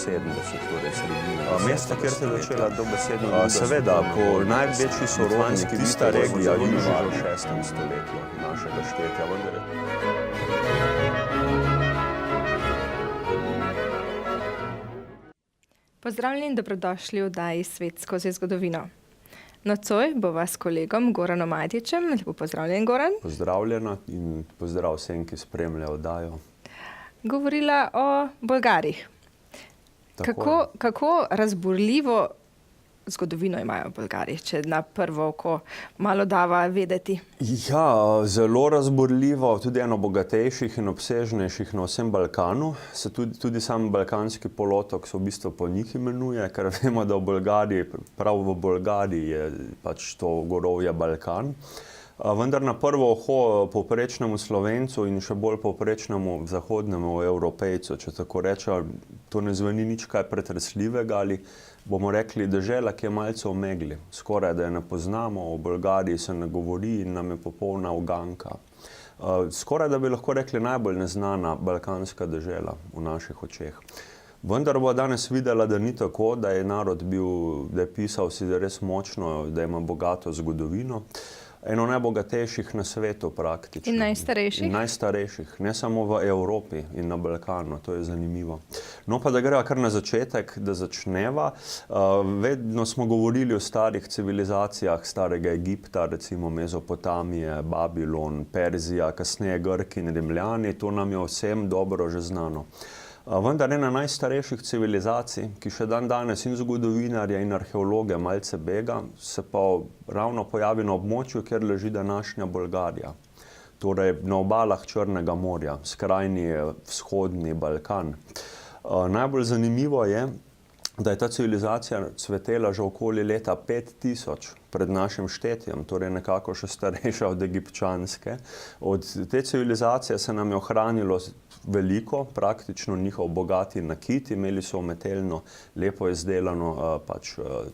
torej sredina. Mesto, kjer se je začela dobesedno seveda, po največji sorodnik, tista regija Južno v 6. stoletju našega štetja, vendar je. Pozdravljeni in dobrodošli v oddaji Svet skozi zgodovino. Nocoj bova s kolegom Goranom Ajtičem. Lepo pozdravljen, Goran. Pozdravljena in pozdrav vsem, ki spremljajo oddajo. Govorila o Bolgarih. Kako razburljivo zgodovino imajo Bolgari, če na prvo oko malo dava vedeti? Ja, zelo razburljivo, tudi eno bogatejših in obsežnejših na vsem Balkanu. Se tudi sam balkanski polotok se v bistvu po njih imenuje, ker vemo, da v Bolgariji, prav v Bolgariji je pač to gorovje Balkan. Vendar na prvo oko povprečnemu Slovencu in še bolj povprečnemu zahodnemu Evropejcu, če tako rečem, to ne zveni nič kaj pretresljivega ali bomo rekli dežela, ki je malce v megli. Skoraj da je ne poznamo, o Bolgariji se ne govori in nam je popolna uganka. Skoraj da bi lahko rekli najbolj neznana balkanska dežela v naših očeh. Vendar bo danes videla, da ni tako, da je narod bil, da je pisal si res močno, da ima bogato zgodovino. Eno najbogatejših na svetu praktično. In najstarejših? In najstarejših, ne samo v Evropi in na Balkanu, to je zanimivo. No pa da greva kar na začetek, da začneva. Vedno smo govorili o starih civilizacijah starega Egipta, recimo Mezopotamije, Babilon, Perzija, kasneje Grki in Rimljani, to nam je vsem dobro že znano. Vendar ena najstarejših civilizacij, ki še danes in zgodovinarje in arheologe malce bega, se pa ravno pojavi na območju, kjer leži današnja Bolgarija. Torej na obalah Črnega morja, skrajni vzhodni Balkan. Najbolj zanimivo je, da je ta civilizacija cvetela že okoli leta 5000 pred našim štetjem, torej nekako še starejša od egipčanske. Od te civilizacije se nam je ohranilo veliko, praktično njihov bogati nakit, imeli so umetelno, lepo izdelano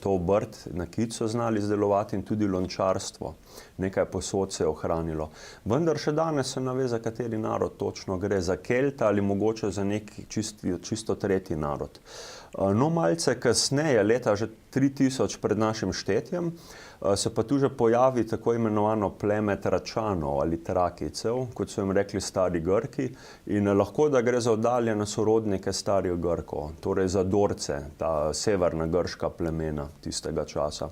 to obrt, nakit so znali izdelovati in tudi lončarstvo. Nekaj posod se je ohranilo. Vendar še danes se ne ve, za kateri narod točno gre, za Kelta ali mogoče za neki čisto tretji narod. No, malce kasneje, leta že 3000 pred našim štetjem, se pa tu že pojavi tako imenovano pleme Tračanov ali Trakijcev, kot so jim rekli stari Grki, in lahko da gre za oddaljene sorodnike starih Grkov, torej za Dorce, ta severna grška plemena tistega časa.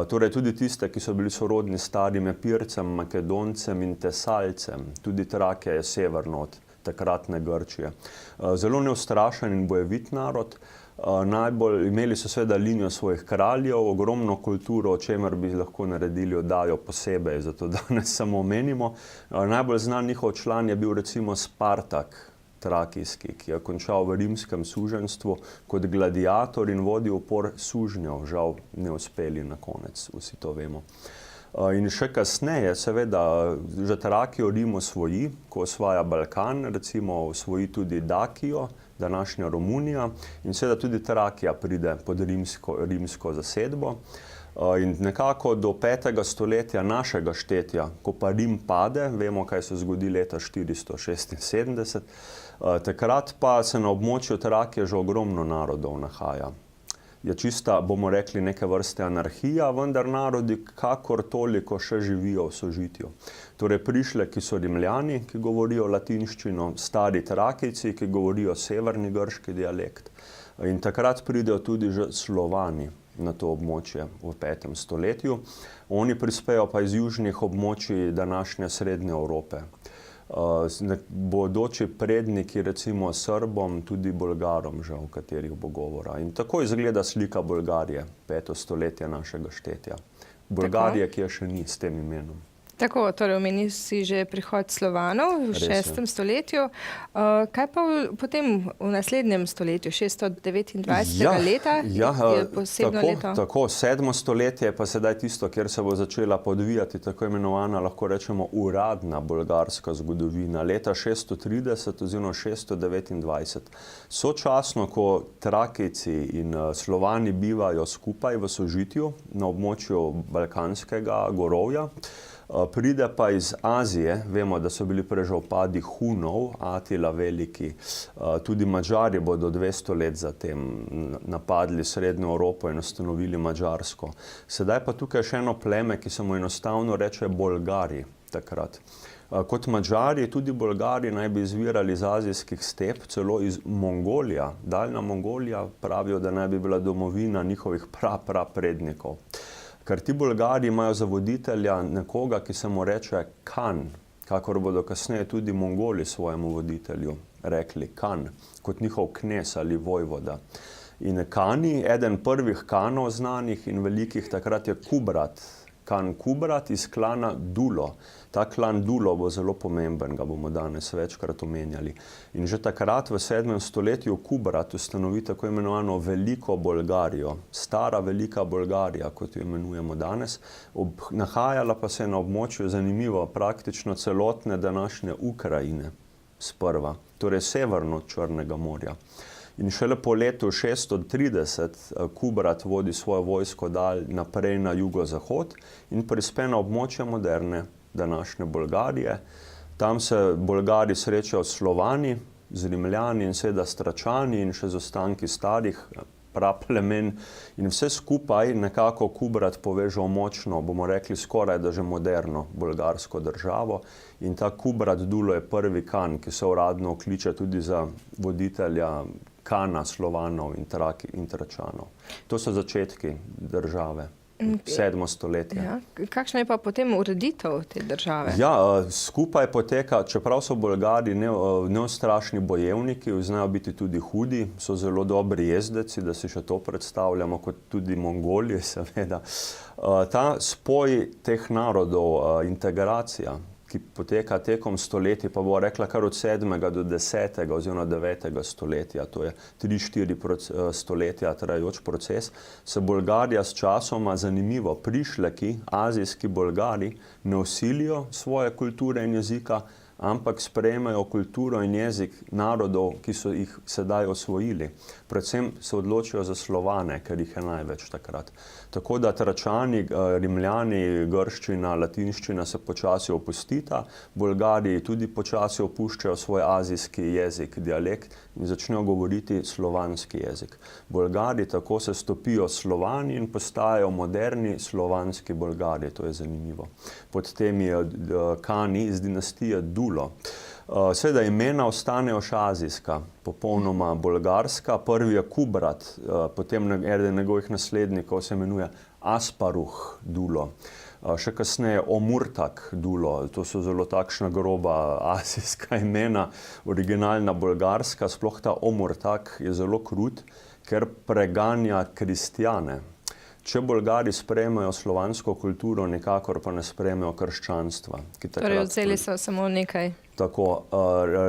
Torej tudi tiste, ki so bili sorodni starim Epircem, Makedoncem in Tesalcem, tudi Trakija je severno od takratne Grčije. Zelo neustrašen in bojevit narod. Imeli so seveda linijo svojih kraljev, ogromno kulturo, o čemer bi lahko naredili oddajo posebej, zato danes samo omenimo. Najbolj znan njihov član je bil recimo Spartak Trakijski, ki je končal v rimskem suženjstvu kot gladiator in vodil upor sužnjev, žal neuspeli na konec, vsi to vemo. In še kasneje, seveda, že Trakijo Rim osvoji, ko osvaja Balkan, recimo osvoji tudi Dakijo, današnja Romunija, in seveda tudi Trakija pride pod rimsko zasedbo. In nekako do 5. stoletja našega štetja, ko pa Rim pade, vemo, kaj se zgodi leta 476, takrat pa se na območju Trakije že ogromno narodov nahaja. Je čista, bomo rekli, neke vrste anarhija, vendar narodi kakor toliko še živijo v sožitju. Torej prišleki so Rimljani, ki govorijo latinščino, stari Trakijci, ki govorijo severni grški dialekt. In takrat pridejo tudi že Slovani na to območje v 5. stoletju. Oni prispejo pa iz južnih območij današnje Srednje Evrope. Bodoči predniki recimo Srbom, tudi Bolgarom, že o katerih bo govora. In tako izgleda slika Bolgarije, 5. stoletje našega štetja. Bolgarije, ki je še ni s tem imenom. Tako, torej omenil si že prihod Slovanov v 6. stoletju. Kaj pa potem v naslednjem stoletju, 629. leta, je posebno leto? Tako, 7. stoletje pa sedaj tisto, kjer se bo začela podvijati tako imenovana, lahko rečemo, uradna bolgarska zgodovina. Leta 630 oziroma 629. Sočasno, ko Trakijci in Slovani bivajo skupaj v sožitju na območju balkanskega gorovja, Pride pa iz Azije, vemo, da so bili prej že vpadi Hunov, Atila Veliki, tudi Madžari bodo 200 let zatem napadli Srednjo Evropo in ustanovili Madžarsko. Sedaj pa tukaj še eno pleme, ki se mu enostavno reče Bolgari takrat. Kot Madžari, tudi Bolgari naj bi izvirali iz azijskih step, celo iz Mongolija. Daljna Mongolija pravijo, da naj bi bila domovina njihovih prednikov. Ker ti Bolgari imajo za voditelja nekoga, ki se mu reče Kan, kakor bodo kasneje tudi Mongoli svojemu voditelju rekli Kan, kot njihov knez ali vojvoda. In Kani, eden prvih Kanov znanih in velikih takrat je Kubrat, Kan Kubrat iz klana Dulo. Ta klan Dulo bo zelo pomemben, ga bomo danes večkrat omenjali. In že takrat v 7. stoletju Kubrat ustanovi tako imenovano Veliko Bolgarijo, stara Velika Bolgarija, kot jo imenujemo danes, nahajala pa se je na območju, zanimivo, praktično celotne današnje Ukrajine sprva, torej severno od Črnega morja. In šele po letu 630 Kubrat vodi svojo vojsko naprej na jugozahod in prispe na območje moderne današnje Bolgarije. Tam se Bolgari srečajo s Slovani, z Rimljani in seveda s Tračani in še z ostanki starih praplemen. In vse skupaj nekako Kubrat poveže v močno, bomo rekli skoraj da že moderno bolgarsko državo. In ta Kubrat Dulo je prvi Kan, ki se uradno okliče tudi za voditelja Kana Slovanov in Tračanov. To so začetki države. 7. stoletje. Ja. Kakšna je pa potem ureditev te države? Ja, skupaj poteka, čeprav so Bolgari neustrašni bojevniki, znajo biti tudi hudi, so zelo dobri jezdeci, da si še to predstavljamo, kot tudi Mongoli, seveda. Ta spoj teh narodov, integracija, ki poteka tekom stoletij, pa bo rekla kar od 7. do 10. oziroma 9. stoletja, to je 3-4 stoletja trajajoč proces, se Bolgarija s časoma, zanimivo, prišleki, azijski Bolgari, ne osilijo svoje kulture in jezika, ampak sprejemajo kulturo in jezik narodov, ki so jih sedaj osvojili. Predvsem se odločijo za Slovane, ker jih je največ takrat. Tako da Tračani, Rimljani, grščina, latinščina se počasi opustita, Bolgari tudi počasi opuščajo svoj azijski jezik, dialekt in začnejo govoriti slovanski jezik. Bolgari tako se stopijo Slovani in postajajo moderni slovanski Bolgari, to je zanimivo. Pod temi Kani iz dinastije Dulo. Seveda imena ostanejo še azijska, popolnoma bolgarska. Prvi je Kubrat, potem eden njegovih naslednikov se imenuje Asparuh Dulo. Še kasneje Omurtak Dulo, to so zelo takšna groba azijska imena, originalna bolgarska, sploh ta Omurtak je zelo krut, ker preganja kristjane. Če Bolgari sprejmejo slovansko kulturo, nikakor pa ne sprejmejo krščanstva. Torej vzeli so samo nekaj. Tako,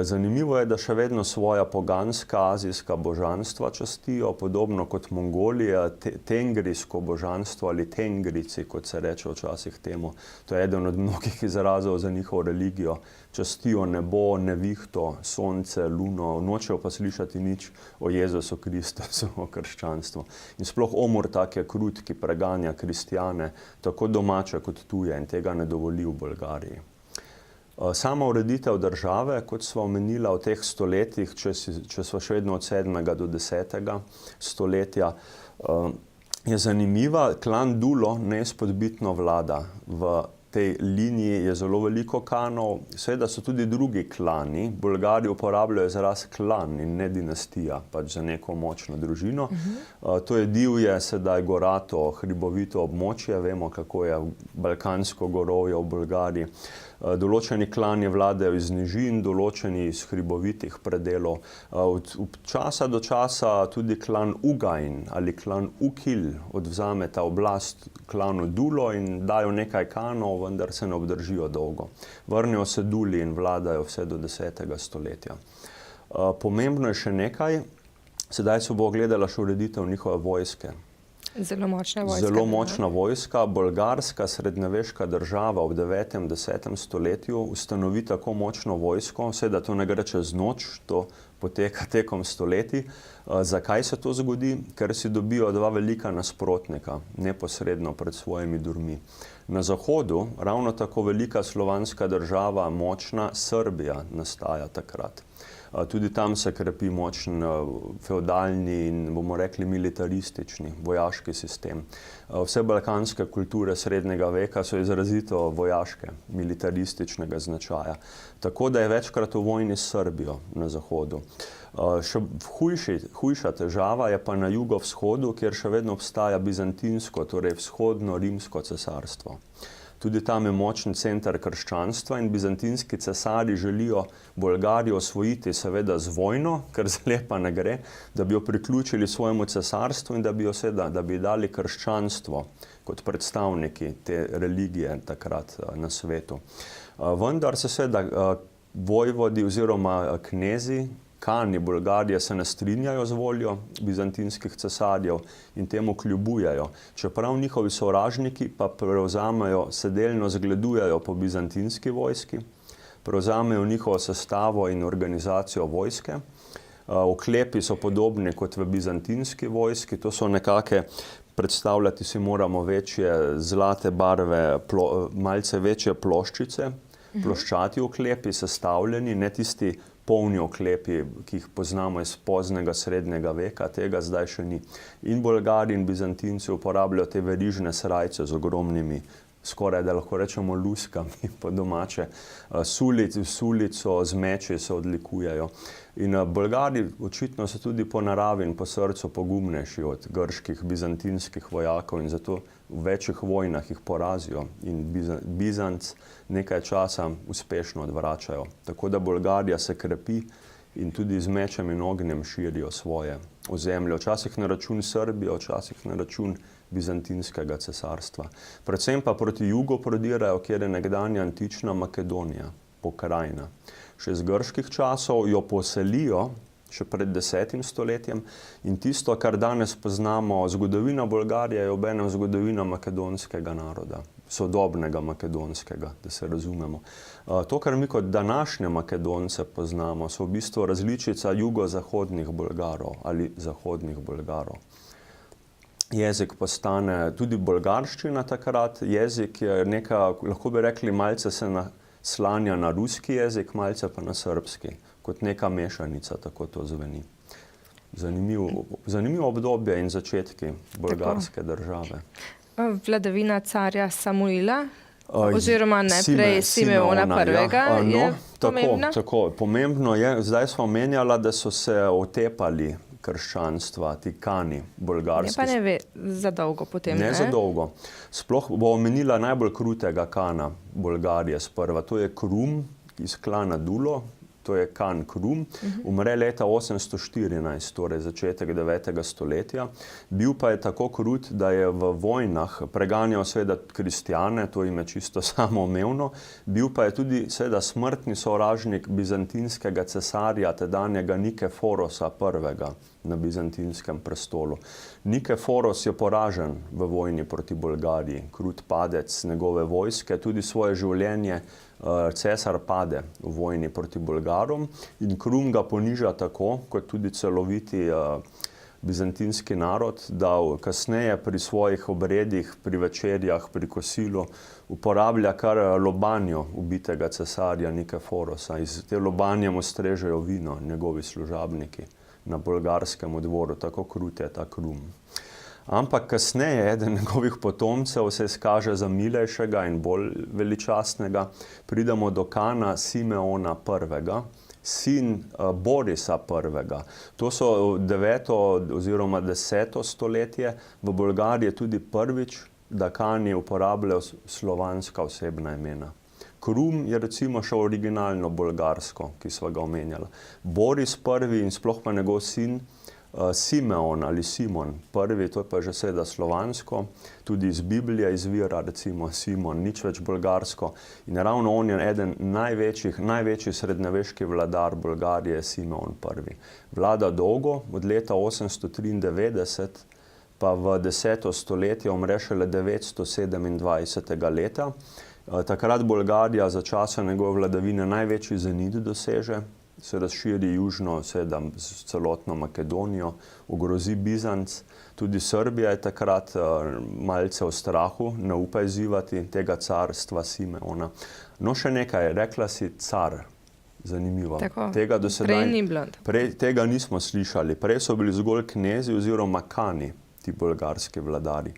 zanimivo je, da še vedno svoja poganska azijska božanstva častijo, podobno kot Mongolija, tengrijsko božanstvo ali tengrici, kot se reče včasih temu. To je eden od mnogih izrazov za njihovo religijo. Častijo nebo, nevihto, sonce, luno, nočejo pa slišati nič o Jezusu Kristusu, o krščanstvu. In sploh Omurtak je krut, ki preganja kristjane, tako domače kot tuje, in tega ne dovoli v Bolgariji. Sama ureditev države, kot sva omenila v teh stoletjih, če sva še vedno od 7. do 10. stoletja, je zanimiva. Klan Dulo neizpodbitno vlada. V tej liniji je zelo veliko Kanov, seveda so tudi drugi klani. Bolgari uporabljajo izraz klan in ne dinastija, pač za neko močno družino. To je divje, sedaj gorato, hribovito območje, vemo, kako je balkansko gorovje v Bolgariji. Določeni klani vladajo iz nižin, določeni iz hribovitih predelov. Od časa do časa tudi klan Ugajn ali klan Ukil odvzame ta oblast klanu Dulo in dajo nekaj Kanov, vendar se ne obdržijo dolgo. Vrnejo se Duli in vladajo vse do 10. stoletja. Pomembno je še nekaj, sedaj se bo ogledala še ureditev njihove vojske. Zelo močna vojska. Zelo močna vojska. Bolgarska srednjeveška država v 9. 10. stoletju ustanovi tako močno vojsko, seveda to ne gre čez noč, to poteka tekom stoletij. Zakaj se to zgodi? Ker si dobijo dva velika nasprotnika neposredno pred svojimi durmi. Na zahodu ravno tako velika slovanska država, močna Srbija, nastaja takrat. Tudi tam se krepi močen fevdalni in, bomo rekli, militaristični vojaški sistem. Vse balkanske kulture srednjega veka so izrazito vojaške, militarističnega značaja. Tako da je večkrat v vojni s Srbijo na zahodu. Še hujša težava je pa na jugovzhodu, kjer še vedno obstaja bizantinsko, torej vzhodno rimsko cesarstvo. Tudi tam je močen center krščanstva in bizantinski cesarji želijo Bolgarijo osvojiti seveda z vojno, ker zlepa ne gre, da bi jo priključili svojemu cesarstvu in da bi dali krščanstvo kot predstavniki te religije takrat na svetu. Vendar se seveda vojvodi oziroma knezi, kani Bolgarije se ne strinjajo z voljo bizantinskih cesarjev in temu kljubujejo. Čeprav njihovi sovražniki pa se delno zgledujejo po bizantinski vojski, prevzamejo njihovo sestavo in organizacijo vojske. Oklepi so podobni kot v bizantinski vojski, to so nekake, predstavljati si moramo večje zlate barve, malce večje ploščice, ploščati oklepi, sestavljeni, ne tisti polni oklepi, ki jih poznamo iz poznega srednjega veka, tega zdaj še ni. In Bolgari in Bizantinci uporabljajo te verižne srajce z ogromnimi, skoraj da lahko rečemo luskami po domače, sulico, z meči se odlikujejo. In Bolgari očitno so tudi po naravi in po srcu pogumnejši od grških, bizantinskih vojakov in zato v večjih vojnah jih porazijo in Bizanc nekaj časa uspešno odvračajo. Tako da Bolgarija se krepi in tudi z mečem in ognjem širijo svoje ozemlje. Včasih na račun Srbije, včasih na račun bizantinskega cesarstva. Predvsem pa proti jugu prodirajo, kjer je nekdanja antična Makedonija, pokrajina. Še iz grških časov jo poselijo, še pred 10. stoletjem, in tisto, kar danes poznamo, zgodovina Bolgarije je obenem zgodovina makedonskega naroda, sodobnega makedonskega, da se razumemo. To, kar mi kot današnje Makedonce poznamo, so v bistvu različica jugozahodnih Bolgarov ali zahodnih Bolgarov. Jezik postane tudi bolgarščina takrat, jezik je lahko bi rekli, malce se naslanja na ruski jezik, malce pa na srbski, kot neka mešanica, tako to zveni. Zanimivo obdobje in začetki bolgarske države. Vladavina carja Samuila, oziroma najprej Simeona prvega, je pomembna? Tako, pomembno je, zdaj smo omenjala, da so se otepali krščanstva, ti kani bolgarski. Ne pa ne za dolgo potem, ne? Ne za dolgo. Sploh bo omenila najbolj krutega kana Bolgarije sprva. To je Krum iz klana Dulo, to je kan Krum. Umre leta 814, torej začetek 9. stoletja. Bil pa je tako krut, da je v vojnah preganjal seveda kristjane, to jim je čisto samoumevno. Bil pa je tudi seveda smrtni sovražnik bizantinskega cesarja, tedanjega Nikeforosa I. na bizantinskem prestolu. Nikeforos je poražen v vojni proti Bolgariji, krut padec njegove vojske, tudi svoje življenje cesar pade v vojni proti Bolgarom in Krum ga poniža tako, kot tudi celoviti bizantinski narod, da kasneje pri svojih obredih, pri večerjah, pri kosilu uporablja kar lobanjo ubitega cesarja Nikeforosa. Iz te lobanje mu strežejo vino njegovi služabniki na bolgarskem dvoru, tako krut je ta Krum. Ampak kasneje eden njegovih potomcev se izkaže za milejšega in bolj veličastnega. Pridemo do kana Simeona I., sin Borisa I. To so 9. oziroma 10. stoletje. V Bolgariji tudi prvič, da kani uporabljajo slovanska osebna imena. Krum je recimo še originalno bolgarsko, ki sva ga omenjala. Boris I. in sploh pa njegov sin Simeon ali Simon I., to je pa že seveda slovansko, tudi iz Biblije izvira recimo Simon, nič več bolgarsko. In ravno on je eden največji srednjeveški vladar Bolgarije, Simeon I. Vlada dolgo, od leta 893 pa v 10. stoletje umre šele 927. leta. Takrat Bolgarija za časa njegove vladavine največji zenit doseže, se razširi južno, seveda s celotno Makedonijo, ogrozi Bizanc. Tudi Srbija je takrat malce v strahu, ne upa izzivati tega carstva Simeona. No, še nekaj, rekla si car. Zanimivo. Tako, tega do sedaj, prej ni bilo. Tega nismo slišali. Prej so bili zgolj knezi oziroma kani, ti bolgarski vladari.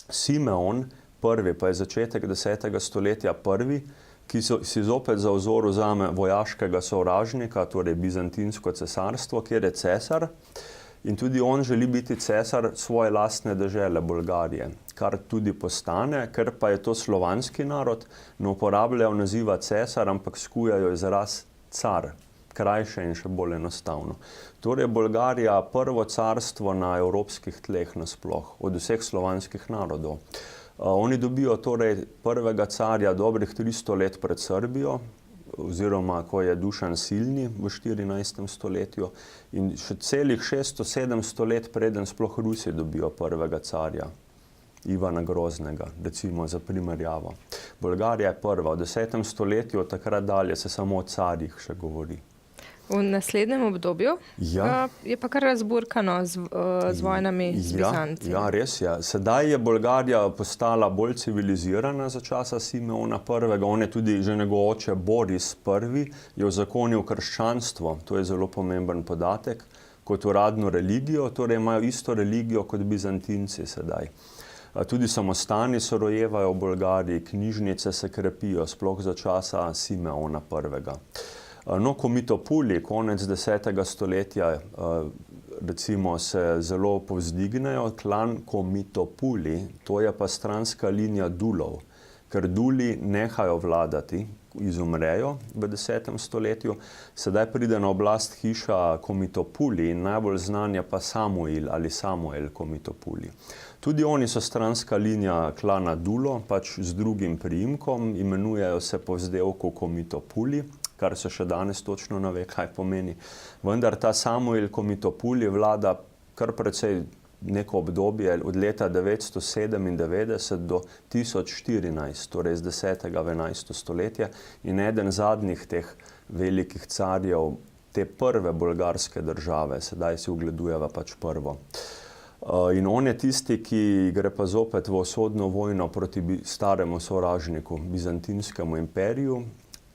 Simeon prvi, pa je začetek 10. stoletja prvi, ki si zopet za vzor vzame vojaškega sovražnika, torej Bizantinsko cesarstvo, kjer je cesar, in tudi on želi biti cesar svoje lastne dežele, Bolgarije, kar tudi postane, ker pa je to slovanski narod, ne uporabljajo naziva cesar, ampak skujajo izraz car, krajše in še bolj enostavno. Torej Bolgarija prvo carstvo na evropskih tleh nasploh, od vseh slovanskih narodov. Oni dobijo torej prvega carja dobrih 300 let pred Srbijo, oziroma ko je Dušan Silni v 14. stoletju, in še celih 600-700 let preden sploh Rusi dobijo prvega carja, Ivana Groznega, recimo za primerjavo. Bolgarija je prva, v 10. stoletju, od takrat dalje se samo o carjih še govori. V naslednjem obdobju je pa kar razburkano z vojnami z Bizanci. Ja, res je. Sedaj je Bolgarija postala bolj civilizirana za časa Simeona I. On je tudi že njegov oče Boris I. je uzakonil krščanstvo, to je zelo pomemben podatek, kot uradno religijo, torej imajo isto religijo kot Bizantinci sedaj. Tudi samostani se rojevajo v Bolgariji, knjižnice se krepijo, sploh za časa Simeona I. No, Komitopuli, konec 10. stoletja, recimo se zelo povzdignejo, klan Komitopuli, to je pa stranska linija Dulov, ker Duli nehajo vladati, izumrejo v 10. stoletju, sedaj pride na oblast hiša Komitopuli in najbolj znan je pa Samuil ali Samuel Komitopuli. Tudi oni so stranska linija klana Dulo, pač z drugim priimkom, imenujejo se po vzdevku Komitopuli, kar se še danes točno ne ve, kaj pomeni. Vendar ta Samuil Komitopuli vlada kar precej neko obdobje od leta 997 do 1014, torej z 10. v 11. stoletje, in eden zadnjih teh velikih carjev te prve bolgarske države, sedaj si ugledujeva pač prvo. In on je tisti, ki gre pa zopet v usodno vojno proti staremu sovražniku, Bizantinskemu imperiju.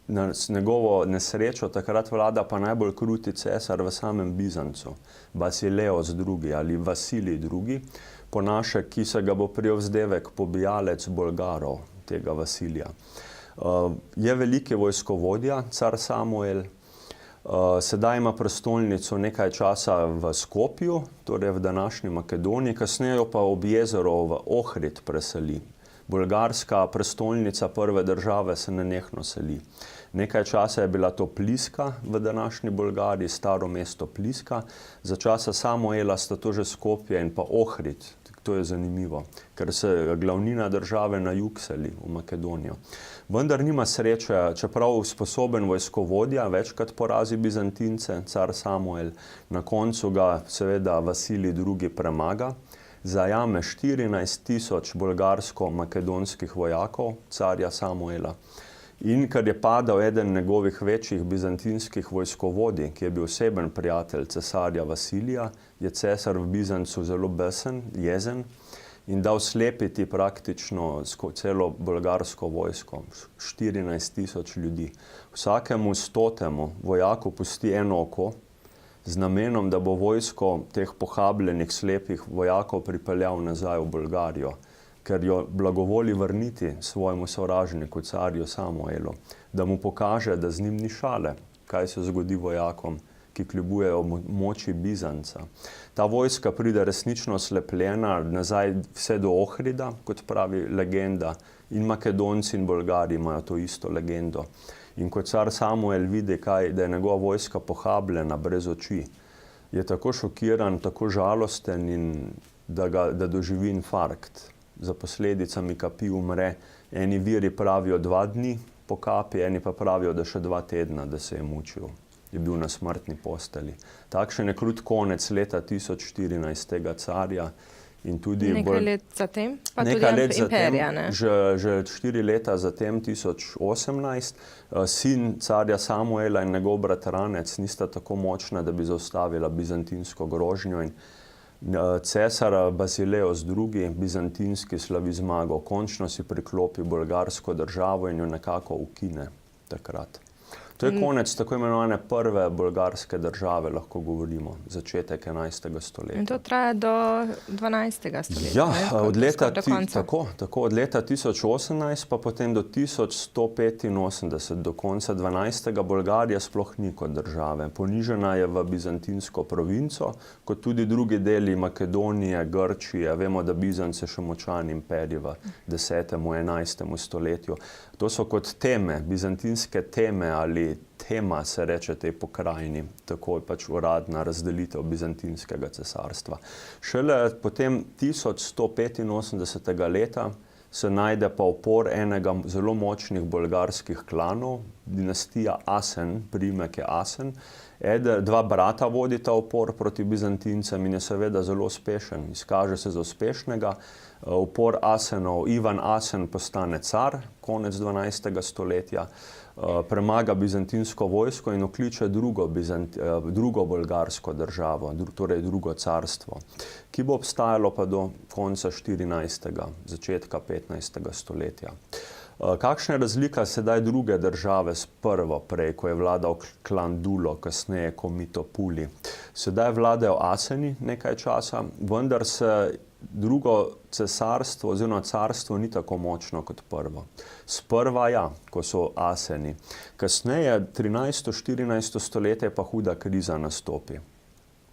Na njegovo nesrečo takrat vlada pa najbolj kruti cesar v samem Bizancu, Basileos II ali Vasilij II, po naše, ki se ga bo prijel vzdevek pobijalec Bolgarov, tega Vasilija. Je veliki vojskovodja, car Samuel, sedaj ima prestolnico nekaj časa v Skopju, torej v današnji Makedoniji, kasneje pa ob jezeru v Ohrid preseli. Bolgarska prestolnica prve države se nenehno seli. Nekaj časa je bila to Pliska v današnji Bolgariji, staro mesto Pliska. Za časa Samuela sta to že Skopje in pa Ohrid. To je zanimivo, ker se glavnina države na jug seli v Makedonijo. Vendar nima sreče, čeprav sposoben vojskovodja, večkrat porazi Bizantince, car Samuel. Na koncu ga seveda Vasilij II premaga. Zajame 14.000 bolgarsko-makedonskih vojakov, carja Samuela. In ker je padal eden njegovih večjih bizantinskih vojskovodij, ki je bil oseben prijatelj cesarja Vasilija, je cesar v Bizancu zelo besen, jezen in dal slepiti praktično celo bolgarsko vojsko, 14.000 ljudi. Vsakemu 100. vojaku pusti eno oko, z namenom, da bo vojsko teh pohabljenih slepih vojakov pripeljal nazaj v Bolgarijo, ker jo blagovoli vrniti svojemu sovražniku, carju Samuelu, da mu pokaže, da z njim ni šale, kaj se zgodi vojakom, ki kljubujejo moči Bizanca. Ta vojska pride resnično oslepljena nazaj vse do Ohrida, kot pravi legenda, in Makedonci in Bolgari imajo to isto legendo. In ko car Samuel vidi, da je njegova vojska pohabljena brez oči, je tako šokiran, tako žalosten, in da doživi infarkt. Za posledicami kapi umre. Eni viri pravijo 2 dni po kapi, eni pa pravijo, da še 2 tedna, da se je mučil. Je bil na smrtni posteli. Takšen je krut konec leta 1014 tega carja In tudi nekaj let zatem, pa nekaj tudi let imperija, ne? Že 4 leta zatem, 1018, sin carja Samuela in njegov bratranec nista tako močna, da bi zaustavila bizantinsko grožnjo, in cesar Basileus II, bizantinski, slavi zmago. Končno si priklopi bolgarsko državo in jo nekako ukine takrat. To je konec tako imenovane prve bolgarske države, lahko govorimo, začetek 11. stoletja. In to traja do 12. stoletja. Ja, od leta, od leta 1018 pa potem do 1185, do konca 12. Bolgarija sploh ni kot države. Ponižena je v bizantinsko provinco, kot tudi drugi deli Makedonije, Grčije. Vemo, da Bizanc je še močan imperij v 10. 11. stoletju. To so kot teme, bizantinske teme ali tema se reče tej pokrajini, tako je pač uradna razdelitev bizantinskega cesarstva. Šele potem 1185. leta se najde pa upor enega zelo močnih bolgarskih klanov, dinastija Asen, priimek je Asen. Dva brata vodita upor proti Bizantincem in je seveda zelo uspešen. Izkaže se za uspešnega. Upor Asenov, Ivan Asen postane car, konec 12. stoletja, premaga bizantinsko vojsko in okliče drugo bolgarsko državo, torej drugo carstvo, ki bo obstajalo pa do konca 14. začetka 15. stoletja. Kakšna je razlika sedaj druge države s prvo prej, ko je vladal klan Dulo, kasneje Komitopuli? Sedaj vladajo Aseni nekaj časa, vendar se drugo cesarstvo oziroma carstvo ni tako močno kot prvo. Sprva ja, ko so Aseni. Kasneje, 13. 14. stoletje, pa huda kriza nastopi.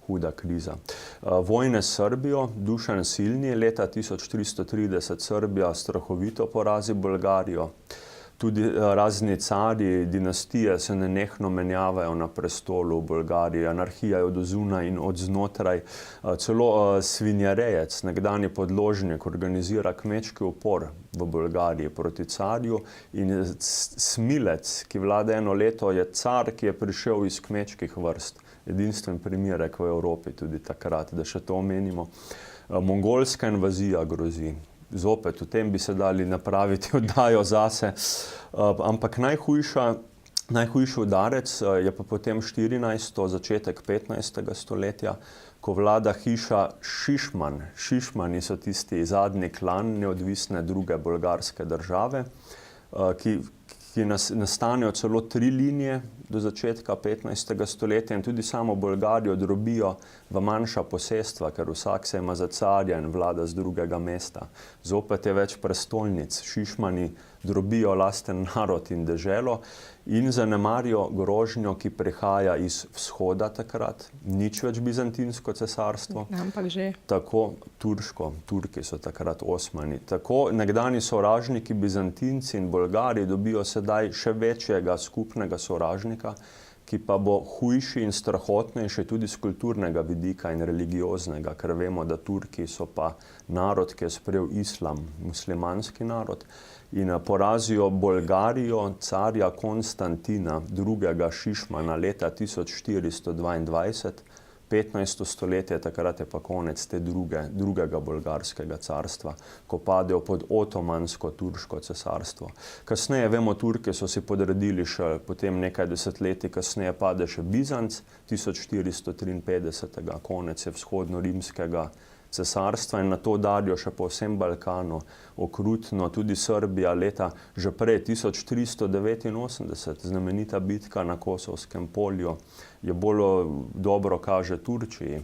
Huda kriza. Vojne s Srbijo, Dušan Silni, leta 1330 Srbija strahovito porazi Bolgarijo. Tudi razni carji, dinastije se nenehno menjavajo na prestolu v Bolgariji, anarhija je od zunaj in od znotraj. Celo svinjarejec, nekdanji podložnik, organizira kmečki upor v Bolgariji proti carju, in Smilec, ki vlada eno leto, je car, ki je prišel iz kmečkih vrst. Edinstven primerek v Evropi tudi takrat, da še to omenimo. Mongolska invazija grozi. Zopet, v tem bi se dali napraviti oddajo zase, ampak najhujši udarec je pa potem 14. začetek 15. stoletja, ko vlada hiša Šišman. Šišmani so tisti zadnji klan neodvisne druge bolgarske države, ki nastanejo celo 3 linije do začetka 15. stoletja in tudi samo Bolgarijo drobijo v manjša posestva, ker vsak se ima za carja in vlada z drugega mesta. Zopet je več prestolnic. Šišmani drobijo lasten narod in deželo in zanemarijo grožnjo, ki prihaja iz vzhoda takrat. Nič več bizantinsko cesarstvo. Ampak že. Tako turško. Turki so takrat Osmani. Tako nekdani sovražniki Bizantinci in Bolgari dobijo sedaj še večjega skupnega sovražnika, ki pa bo hujši in strahotnejši tudi z kulturnega vidika in religioznega, ker vemo, da Turki so pa narod, ki je sprejel islam, muslimanski narod, in porazijo Bolgarijo carja Konstantina II. Šišmana leta 1422, 15. stoletje, takrat je pa konec te drugega bolgarskega carstva, ko padejo pod otomansko turško cesarstvo. Kasneje, vemo, Turki so si podredili še potem nekaj desetletij, kasneje pade še Bizanc, 1453. konec je vzhodno-rimskega cesarstva in na to udarijo še po vsem Balkanu, okrutno tudi Srbija leta že prej, 1389, znamenita bitka na Kosovskem polju, je bolj dobro kaže Turčiji.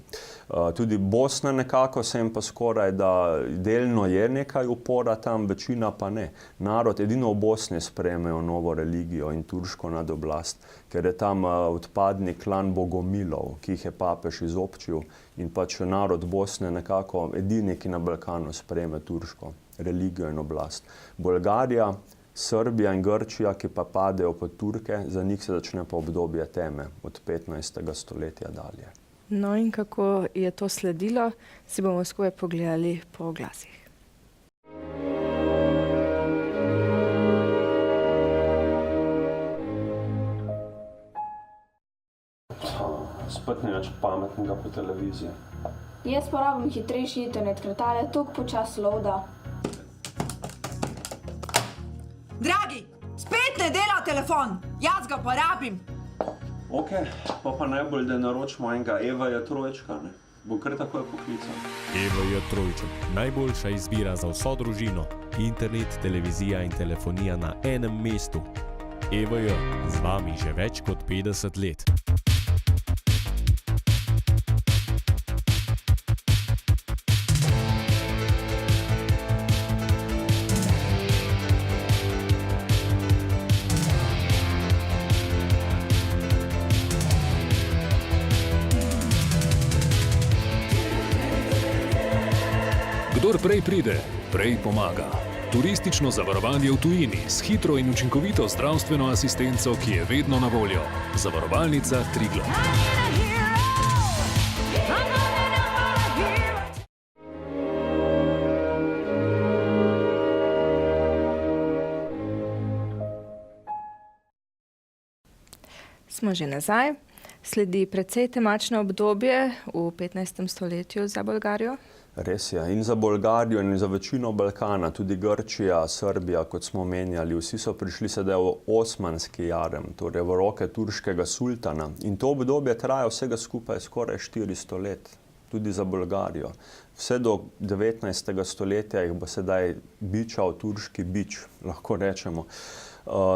Tudi Bosna nekako se jim pa skoraj, da delno je nekaj upora tam, večina pa ne. Narod edino v Bosni sprejmejo novo religijo in turško nadoblast, ker je tam odpadni klan Bogomilov, ki jih je papež izobčil, in pač narod Bosne nekako edini, ki na Balkanu sprejme turško religijo in oblast. Bolgarija, Srbija in Grčija, ki pa padejo pod Turke, za njih se začne pa obdobje teme od 15. stoletja dalje. No in kako je to sledilo, si bomo skupaj pogledali po oglasih. Spet ni več pametnega po televiziji. Jaz porabim hitrejši internet, ker tale toliko počas loada. Dragi, spet ne dela telefon, jaz ga porabim. Ok, pa najbolj, da naročimo enega Evaja Trojčka, ne? Bo kar takoj poklical. EVJ Trojček, najboljša izbira za vso družino. Internet, televizija in telefonija na enem mestu. EVJ, z vami že več kot 50 let. Kdor prej pride, prej pomaga. Turistično zavarovanje v tujini s hitro in učinkovito zdravstveno asistenco, ki je vedno na voljo. Zavarovalnica Triglav. Smo že nazaj. Sledi precej temačno obdobje v 15. stoletju za Bolgarijo. Res je. In za Bolgarijo in za večino Balkana, tudi Grčija, Srbija, kot smo omenjali, vsi so prišli sedaj v osmanski jarem, torej v roke turškega sultana. In to obdobje traja vsega skupaj skoraj 400 let, tudi za Bolgarijo. Vse do 19. stoletja jih bo sedaj bičal turški bič, lahko rečemo.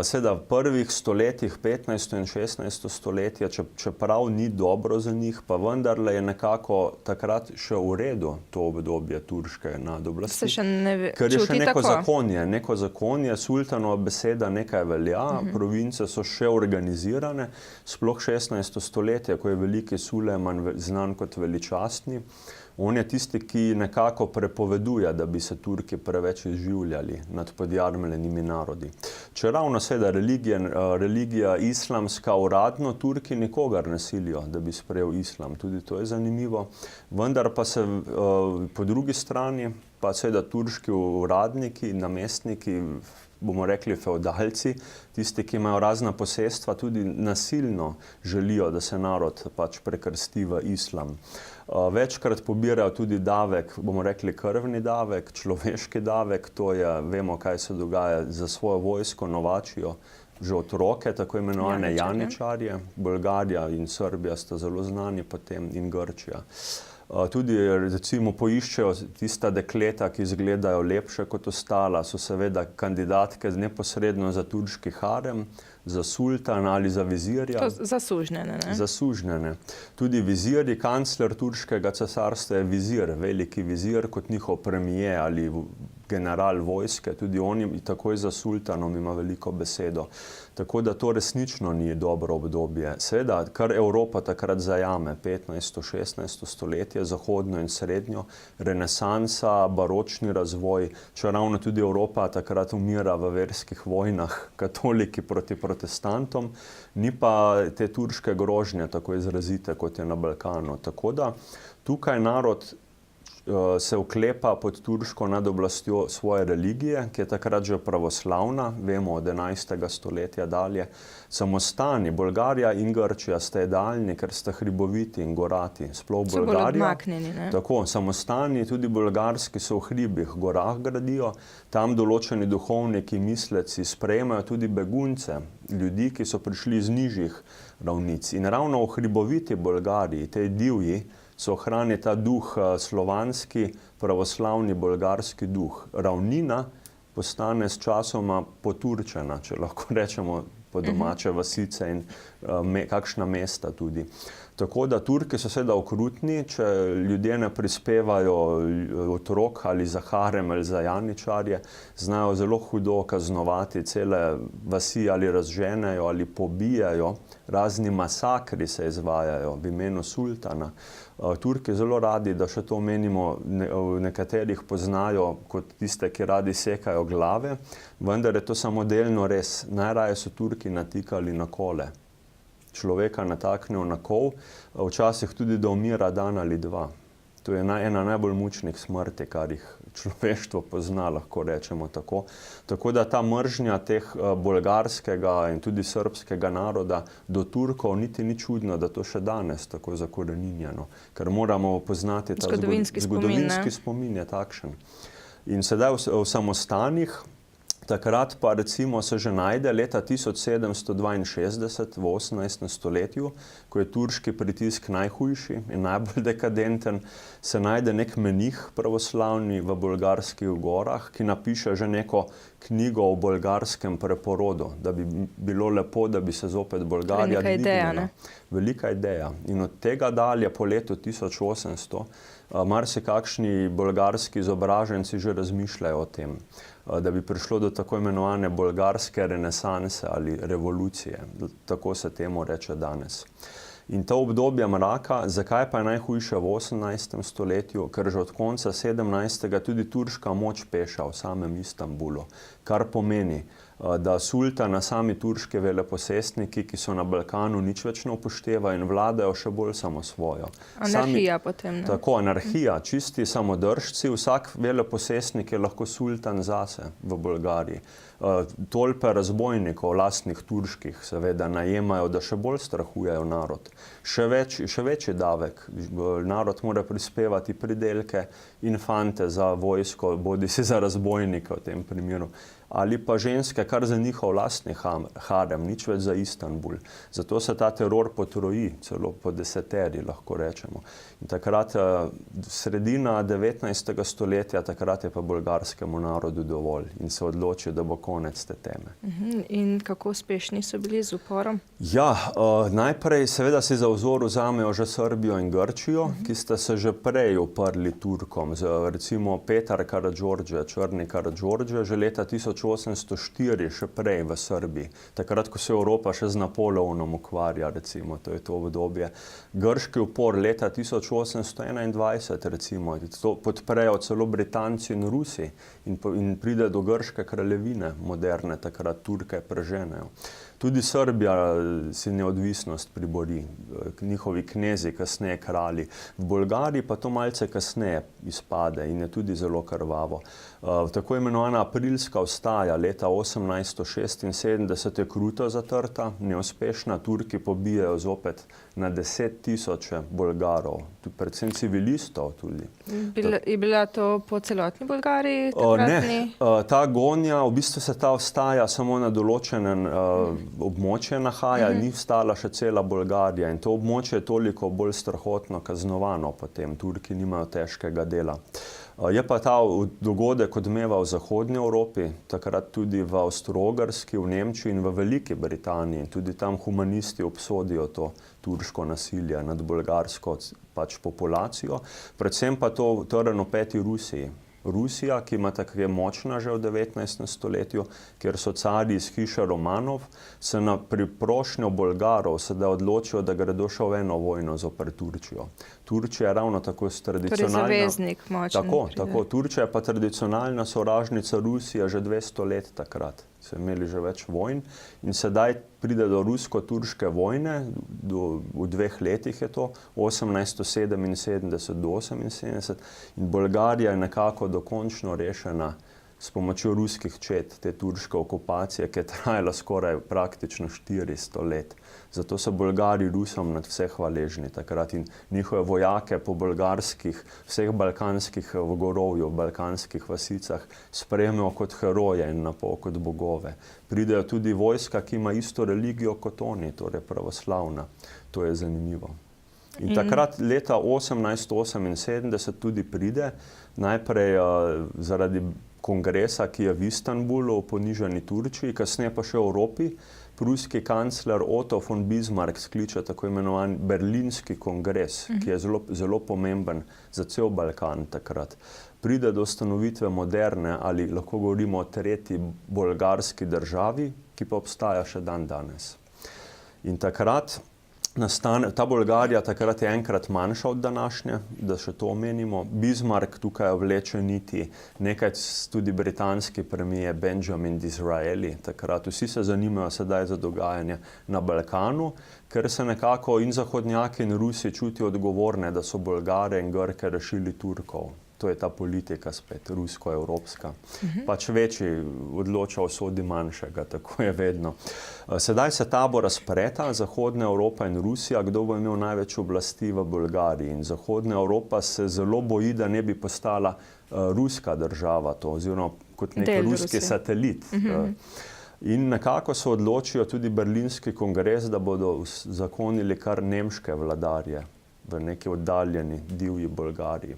Seveda v prvih stoletjih, 15. in 16. stoletje, čeprav ni dobro za njih, pa vendarle je nekako takrat še v redu to obdobje turške nadoblasti. Se še ne ker je še čuti neko tako? neko zakonje, sultanova beseda nekaj velja, province so še organizirane, sploh 16. stoletje, ko je veliki Sulejman znan kot veličastni. On je tisti, ki nekako prepoveduje, da bi se Turki preveč izživljali nad podjarmljenimi narodi. Čeravno seveda religija islamska uradno, Turki nikogar ne silijo, da bi sprejel islam. Tudi to je zanimivo. Vendar pa se po drugi strani pa seveda turški uradniki, namestniki, bomo rekli feodalci, tisti, ki imajo razna posestva, tudi nasilno želijo, da se narod pač prekrsti v islam. Večkrat pobirajo tudi davek, bomo rekli krvni davek, človeški davek, to je, vemo, kaj se dogaja za svojo vojsko, novačijo že otroke, tako imenovane janičarje. Bolgarija in Srbija sta zelo znani potem in Grčija. Tudi recimo poiščejo tista dekleta, ki izgledajo lepše kot ostala, so seveda kandidatke neposredno za turški harem, za sultana ali za vizirja. To zasužnjene, ne? Zasužnjene. Tudi viziri, kancler turškega cesarstva je vizir, veliki vizir kot njihov premijer ali general vojske, tudi on takoj za sultanom ima veliko besedo. Tako da to resnično ni dobro obdobje. Seveda, kar Evropa takrat zajame, 15. 16. stoletje, zahodno in srednjo, renesansa, baročni razvoj, čeravno tudi Evropa takrat umira v verskih vojnah, katoliki proti protestantom, ni pa te turške grožnje tako izrazite, kot je na Balkanu. Tako da tukaj narod se oklepa pod turško nadoblastjo svoje religije, ki je takrat že pravoslavna, vemo od 11. stoletja dalje. Samostani, Bolgarija in Grčija sta idealni, ker sta hriboviti in gorati. Sploh So bolj Bolgarija. odmaknjeni, ne? Tako, samostani, tudi bolgarski, so v hribih, gorah gradijo, tam določeni duhovniki, misleci sprejemajo tudi begunce, ljudi, ki so prišli iz nižjih ravnic. In ravno v hriboviti Bolgariji, tej divji, se ohrani ta duh slovanski, pravoslavni bolgarski duh. Ravnina postane s časoma poturčena, če lahko rečemo po domače, vasice in kakšna mesta tudi. Tako da Turki so seveda okrutni, če ljudje ne prispevajo otrok ali za harem ali za janičarje, znajo zelo hudo kaznovati, cele vasi ali razženejo ali pobijajo, razni masakri se izvajajo v imenu sultana. Turki zelo radi, da še to omenimo, nekaterih poznajo kot tiste, ki radi sekajo glave, vendar je to samo delno res. Najraje so Turki natikali na kole. Človeka nataknejo na kol, včasih tudi da umira dan ali dva. To je ena najbolj mučnih smrti, kar jih človeštvo pozna, lahko rečemo tako. Tako da ta mržnja teh bolgarskega in tudi srbskega naroda do Turkov niti ni čudno, da to še danes tako zakoreninjeno, ker moramo poznati ta zgodovinski spomin je takšen. In sedaj v samostanih, takrat pa recimo se že najde leta 1762 v 18. stoletju, ko je turški pritisk najhujši in najbolj dekadenten, se najde nek menih pravoslavni v bolgarskih gorah, ki napiše že neko knjigo o bolgarskem preporodu, da bi bilo lepo, da bi se zopet Bolgarija dvignila. Velika ideja. In od tega dalje po letu 1800 marsikakšni bolgarski izobraženci že razmišljajo o tem, da bi prišlo do tako imenovane bolgarske renesanse ali revolucije. Tako se temu reče danes. In to obdobje mraka, zakaj pa je najhujše v 18. stoletju? Ker že od konca 17. tudi turška moč peša v samem Istanbulu, kar pomeni, da sultana sami turški veleposestniki, ki so na Balkanu, nič več ne upoštevajo in vladajo še bolj samosvojo. Anarhija potem, ne? Tako, anarhija, čisti samodržci, vsak veleposestnik je lahko sultan zase v Bolgariji. Tolpe razbojnikov, lastnih turških, seveda najemajo, da še bolj strahujejo narod. Še večji davek. Narod mora prispevati pridelke, infante za vojsko, bodisi za razbojnike v tem primeru. Ali pa ženske, kar za njihov lastni harem, nič več za Istanbul. Zato se ta teror potroji, celo po deseteri, lahko rečemo. In takrat, sredina 19. stoletja, takrat je pa bolgarskemu narodu dovolj in se odloči, da bo konec te teme. In kako uspešni so bili z uporom? Ja, najprej seveda si za vzor vzamejo že Srbijo in Grčijo, ki sta se že prej uprli Turkom. Recimo Petar Karadžordže, Črni Karadžordže, že leta 1804, še prej v Srbiji. Takrat, ko se Evropa še z Napoleonom ukvarja, recimo, to je to obdobje. Grški upor leta 1821, recimo, to podprejo celo Britanci in Rusi in pride do grške kraljevine, moderne, takrat Turke preženejo. Tudi Srbija si neodvisnost pribori, njihovi knezi, kasneje kralji. V Bolgariji pa to malce kasneje izpade in je tudi zelo krvavo. Tako imenovana aprilska vstaja leta 1876 je kruto zatrta, neuspešna. Turki pobijajo zopet na 10.000 Bolgarov, predvsem civilistov tudi. Je bila to po celotni Bolgariji takratni? Ne, ta gonja, v bistvu se ta vstaja samo na določenem območje nahaja, ni vstala še cela Bolgarija in to območje je toliko bolj strahotno kaznovano potem. Turki nimajo težkega dela. Je pa ta dogodek odmeval v zahodnji Evropi, takrat tudi v Avstro-Ogrski, v Nemčiji in v Veliki Britaniji. Tudi tam humanisti obsodijo to turško nasilje nad bolgarsko populacijo. Predvsem pa to trn v peti Rusiji. Rusija, ki ima tako je močna že v 19. stoletju, kjer so carji iz hiše Romanov, se na priprošnjo Bolgarov sedaj odločijo, da gredo še v eno vojno zoper Turčijo. Turčija je ravno tako tradicionalna. Torej zaveznik močen. Tako. Turčija je pa tradicionalna sovražnica Rusije že 200 let takrat. So imeli že več vojn in sedaj pride do rusko-turške vojne, v 2 letih je to, 1877 do 78 in Bolgarija je nekako dokončno rešena s pomočjo ruskih čet, te turške okupacije, ki je trajala skoraj praktično 400 let. Zato so Bolgari Rusom nad vse hvaležni takrat in njihove vojake po bolgarskih, vseh balkanskih v gorovju, balkanskih vasicah sprejmejo kot heroje in napol kot bogove. Pridejo tudi vojska, ki ima isto religijo kot oni, torej pravoslavna. To je zanimivo. In takrat leta 1878 tudi pride, najprej zaradi kongresa, ki je v Istanbulu, v ponižani Turčiji, kasneje pa še v Evropi, pruski kancler Otto von Bismarck skliče tako imenovan Berlinski kongres, ki je zelo pomemben za cel Balkan takrat. Pride do ustanovitve moderne, ali lahko govorimo o tretji bolgarski državi, ki pa obstaja še dan danes. In takrat Ta Bolgarija takrat je enkrat manjša od današnje, da še to omenimo. Bismarck tukaj vleče niti, nekaj tudi britanski premijer Benjamin Disraeli. Takrat vsi se zanimajo sedaj za dogajanje na Balkanu, ker se nekako in zahodnjaki in Rusi čutijo odgovorne, da so Bolgare in Grke rešili Turkov. To je ta politika spet, rusko-evropska. Pač večji odloča o sodi manjšega, tako je vedno. Sedaj se tabora spreta, Zahodna Evropa in Rusija, kdo bo imel največ oblasti v Bolgariji. In Zahodna Evropa se zelo boji, da ne bi postala ruska država, to, oziroma kot nek ruski satelit. In nekako se odločijo tudi Berlinski kongres, da bodo zakonili kar nemške vladarje v neki oddaljeni divji Bolgariji.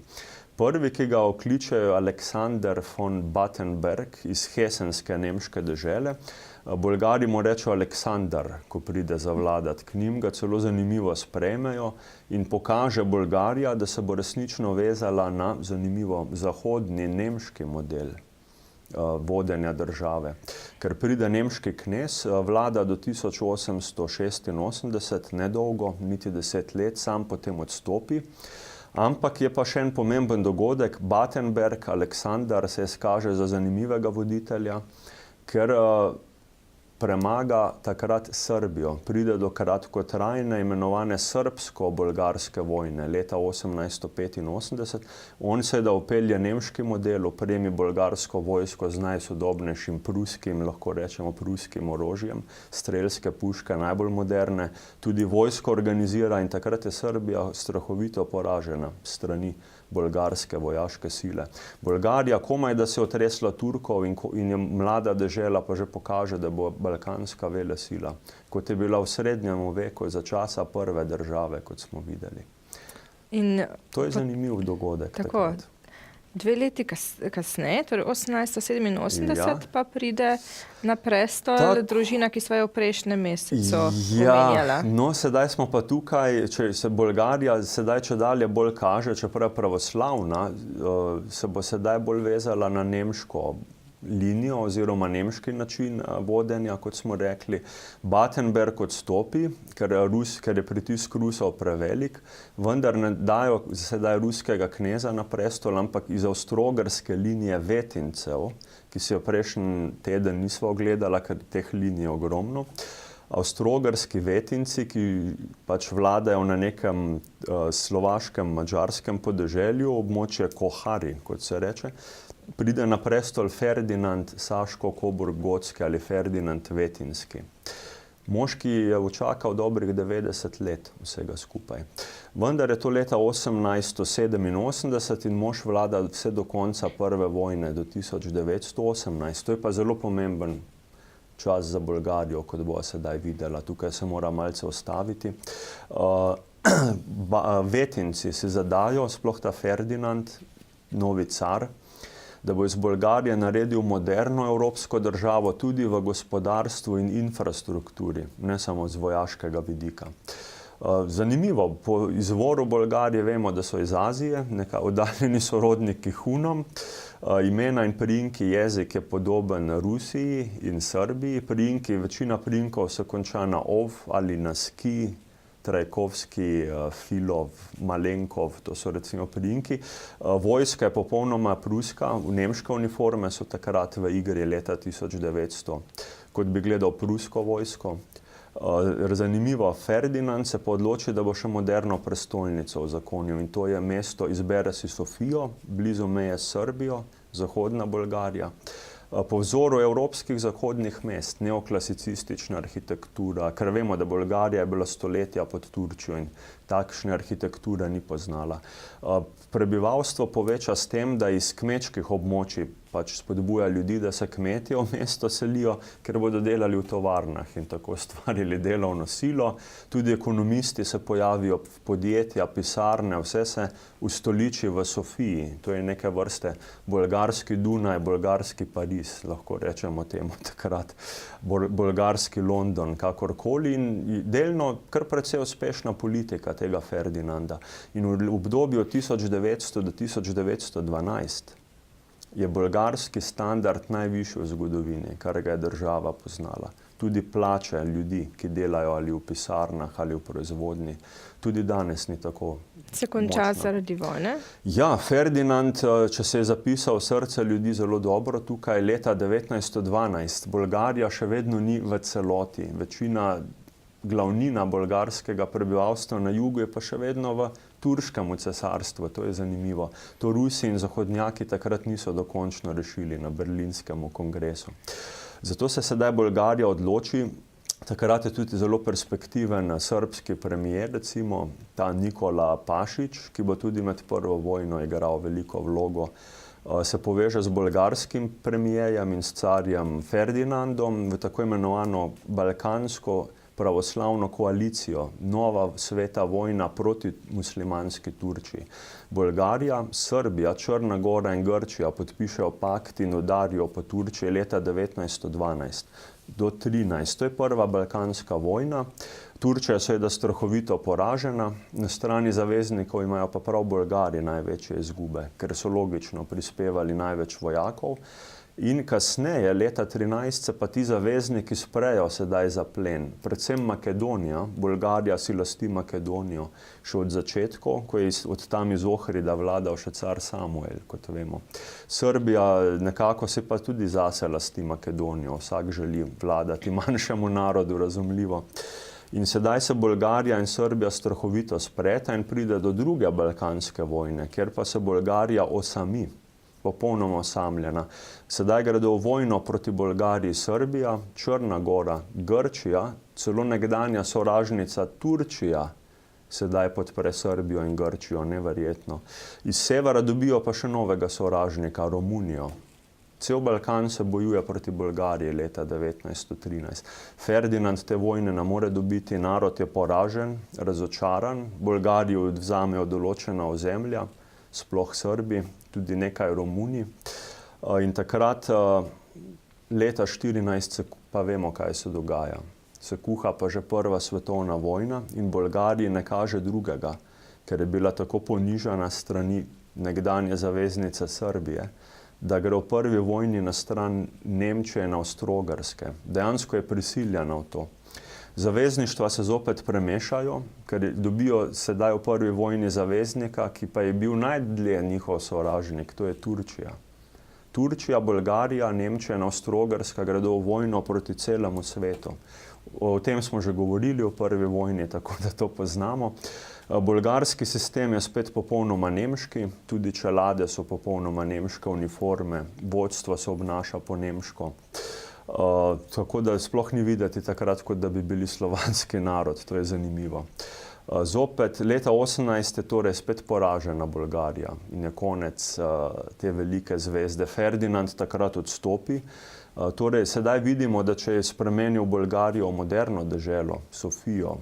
Prvi, ki ga okličejo, Aleksander von Battenberg iz hesenske nemške dežele. Bolgari mu rečejo Aleksandar, ko pride zavladati k njim, ga celo zanimivo sprejmejo in pokaže Bolgarija, da se bo resnično vezala na zanimivo zahodni nemški model vodenja države. Ker pride nemški knez, vlada do 1886, nedolgo, niti 10 let, sam potem odstopi. Ampak je pa še en pomemben dogodek. Battenberg, Aleksandar, se izkaže za zanimivega voditelja, ker premaga takrat Srbijo. Pride do kratkotrajne imenovane srbsko-bolgarske vojne leta 1885. On se da upelje nemški model, opremi bolgarsko vojsko z najsodobnejšim pruskim, lahko rečemo pruskim orožjem, strelske puške najbolj moderne, tudi vojsko organizira in takrat je Srbija strahovito poražena strani bolgarske vojaške sile. Bolgarija komaj, da se je otresla Turkov in je mlada dežela, pa že pokaže, da bo balkanska velesila, kot je bila v srednjem veku za časa prve države, kot smo videli. To je zanimiv dogodek. Tako, 2 leti kasneje, torej 1887, pa pride na prestol družina, ki sva jo v prejšnjem mesecu omenjala. No, sedaj smo pa tukaj, če se Bolgarija sedaj čedalje bolj kaže, čeprav pravoslavna, se bo sedaj bolj vezala na nemško linijo oziroma nemški način vodenja, kot smo rekli. Battenberg odstopi, ker je pritisk Rusov prevelik, vendar ne dajo sedaj ruskega kneza na prestol, ampak iz avstro-ogrske linije Vetincev, ki si jo prejšnji teden nisva ogledala, ker teh linij je ogromno. Avstro-ogrski Vetinci, ki pač vladajo na nekem slovaškem, madžarskem podeželju, območje Kohari, kot se reče, pride na prestol Ferdinand Saško-Coburg-Gotski ali Ferdinand Vetinski. Moški je učakal dobrih 90 let vsega skupaj. Vendar je to leta 1887 in mož vlada vse do konca prve vojne, do 1918. To je pa zelo pomemben čas za Bolgarijo, kot bo sedaj videla. Tukaj se mora malce ustaviti. Vetinci si zadajo, sploh ta Ferdinand, novi car, da bo iz Bolgarije naredil moderno evropsko državo tudi v gospodarstvu in infrastrukturi, ne samo z vojaškega vidika. Zanimivo, po izvoru Bolgarije vemo, da so iz Azije, nekaj oddaljeni sorodniki Hunom, imena in priimki, jezik je podoben Rusiji in Srbiji, priimki, večina priimkov se konča na ov ali na ski, Trajkovski, Filov, Malenkov, to so recimo priimki. Vojska je popolnoma pruska, nemške uniforme so takrat v igri leta 1900, kot bi gledal prusko vojsko. Zanimivo, Ferdinand se pa odloči, da bo še moderno prestolnico uzakonil in to je mesto, izbere si Sofijo, blizu meje s Srbijo, zahodna Bolgarija. Po vzoru evropskih zahodnih mest, neoklasicistična arhitektura, ker vemo, da Bolgarija je bila stoletja pod Turčijo in takšne arhitekture ni poznala. Prebivalstvo poveča s tem, da iz kmečkih območij pač spodbuja ljudi, da se kmetje v mesto selijo, ker bodo delali v tovarnah in tako ustvarili delovno silo. Tudi ekonomisti se pojavijo, podjetja, pisarne, vse se ustoliči v Sofiji. To je neke vrste bolgarski Dunaj, bolgarski Pariz, lahko rečemo temu takrat, bolgarski London, kakorkoli. In delno kar precej uspešna politika tega Ferdinanda. In v obdobju 1900 do 1912 je bolgarski standard najvišji v zgodovini, kar ga je država poznala. tudi plače ljudi, ki delajo ali v pisarnah ali v proizvodnji. Tudi danes ni tako Se konča močna. zaradi vojne? Ja, Ferdinand, če se je zapisal v srce ljudi zelo dobro, tukaj leta 1912 Bolgarija še vedno ni v celoti. Glavnina bolgarskega prebivalstva na jugu je pa še vedno v turškem cesarstvu, to je zanimivo. To Rusi in zahodnjaki takrat niso dokončno rešili na berlinskem kongresu. Zato se sedaj Bolgarija odloči, takrat je tudi zelo perspektiven srbski premijer, recimo ta Nikola Pašić, ki bo tudi med prvo vojno igral veliko vlogo, se poveže z bolgarskim premijerjem in s carjem Ferdinandom v tako imenovano balkansko pravoslavno koalicijo, nova sveta vojna proti muslimanski Turčiji. Bolgarija, Srbija, Črna Gora in Grčija podpišejo pakt in udarijo po Turčiji leta 1912 do 13. To je prva balkanska vojna. Turčija je seveda strahovito poražena, na strani zaveznikov imajo pa prav Bolgari največje izgube, ker so logično prispevali največ vojakov. In kasneje, leta 13, se pa ti zavezniki sprejo sedaj za plen. Predvsem Makedonija, Bolgarija si lasti Makedonijo še od začetkov, ko je od tam iz Ohrida vladal še car Samuel, kot vemo. Srbija nekako se pa tudi zase lasti Makedonijo, vsak želi vladati manjšemu narodu, razumljivo. In sedaj se Bolgarija in Srbija strahovito spreta in pride do druge balkanske vojne, kjer pa se Bolgarija osami. Popolnoma osamljena. Sedaj gredo v vojno proti Bolgariji Srbija, Črna Gora, Grčija, celo nekdanja sovražnica Turčija sedaj podpre Srbijo in Grčijo, neverjetno. Iz severa dobijo pa še novega sovražnika, Romunijo. Cel Balkan se bojuje proti Bolgariji leta 1913. Ferdinand te vojne ne more dobiti, narod je poražen, razočaran, Bolgariji odvzamejo določena ozemlja, sploh Srbi, tudi nekaj Romuni. In takrat, leta 14, pa vemo, kaj se dogaja. Se kuha pa že prva svetovna vojna in Bolgariji ne kaže drugega, ker je bila tako ponižana strani nekdanje zaveznice Srbije, da gre v prvi vojni na stran Nemčije in Avstro-Ogrske. Dejansko je prisiljena v to. Zavezništva se zopet premešajo, ker dobijo sedaj v prvi vojni zaveznika, ki pa je bil najdlje njihov sovražnik, to je Turčija. Turčija, Bolgarija, Nemčija in Avstro-Ogrska gredo v vojno proti celemu svetu. O tem smo že govorili v prvi vojni, tako da to poznamo. Bolgarski sistem je spet popolnoma nemški, tudi čelade so popolnoma nemške uniforme, vodstvo se obnaša po nemško. Tako da sploh ni videti takrat, kot da bi bili slovanski narod, to je zanimivo. Zopet, leta 18 je torej spet poražena Bolgarija in je konec te velike zvezde. Ferdinand takrat odstopi. Torej, sedaj vidimo, da če je spremenil Bolgarijo v moderno deželo, Sofijo,